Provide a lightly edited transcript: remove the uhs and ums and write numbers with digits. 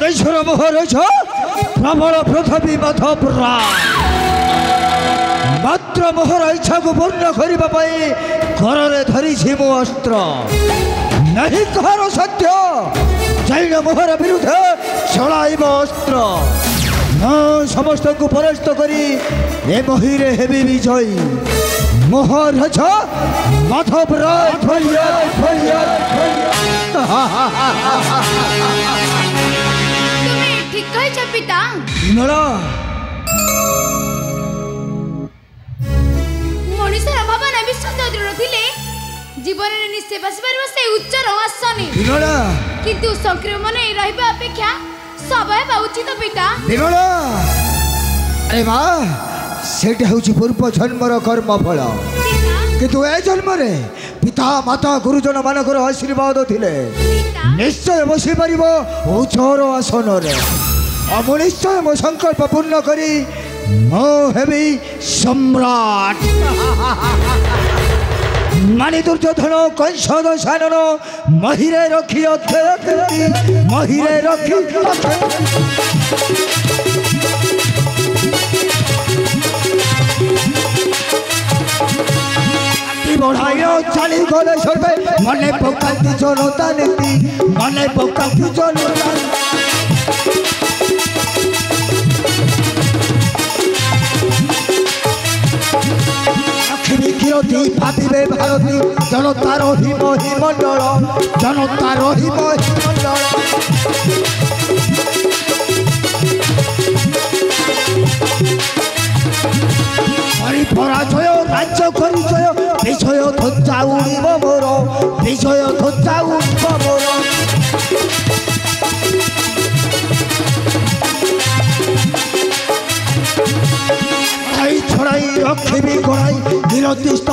মহেশ্বর মহারাজ প্রবল পৃথিবী মধপুরা মাত্র মোহর ইচ্ছাକୁ ପୂର୍ଣ୍ଣ କରିବା ପାଇଁ ଘରରେ ଧରିଛି ମୁଁ ଅସ୍ତ୍ର ନାହିଁ କାହାର ସତ୍ୟ ଜୈନ ମୋହର ବିରୁଦ୍ଧେ ଚଳାଇବ ଅସ୍ତ୍ର ମୁଁ ସମସ୍ତଙ୍କୁ ପରାସ୍ତ କରି ଏ ମହିରେ ହେବି ବିଜୟୀ ମହାରାଜ ମଧବରାୟ তুমি ঠিক কইছ পিতা বিমলা মনুষ্যর ভাবনা বিশ্বাস দৃঢ় থিলে জীবনের নিশ্চয় বসিপারিব সেই উচ্চ রহস্যনে বিমলা কিন্তু সংক্রমণ রহিবা অপেক্ষা সবাই বা উচিত পিতা বিমলা আরে মা সেটা হচ্ছে পূর্ব জন্মর কর্মফল কিন্তু এ জন্মরে পিতা মাতা গুরুজন মানকর আশীর্বাদ থিলে নিশ্চয় বসি পারিব উচ্চর আসনরে আমি নিশ্চয় মো সংকল্প পূর্ণ করি মো হেবি সম্রাট মানি দুর্যোধন কংসদ সানন মহিরে রক্ষি মহিরে রক্ষি বড়াইল চালি গলে সর্বে মনে পকাতি জনতা নীতি মনে পকাতি জনতা কিরতি ভাবিবে ভারতী জনতা রহিব হিমণ্ডল জনতা রহিব হিমণ্ডল পরাজয় রাজ্য পরিচয় বিজয় ধ্বজা উড়িব মোর বিজয় ধ্বজা উড়িব মোর ছড়াই রক্ষিবি গড়াই নিরতিষ্ঠ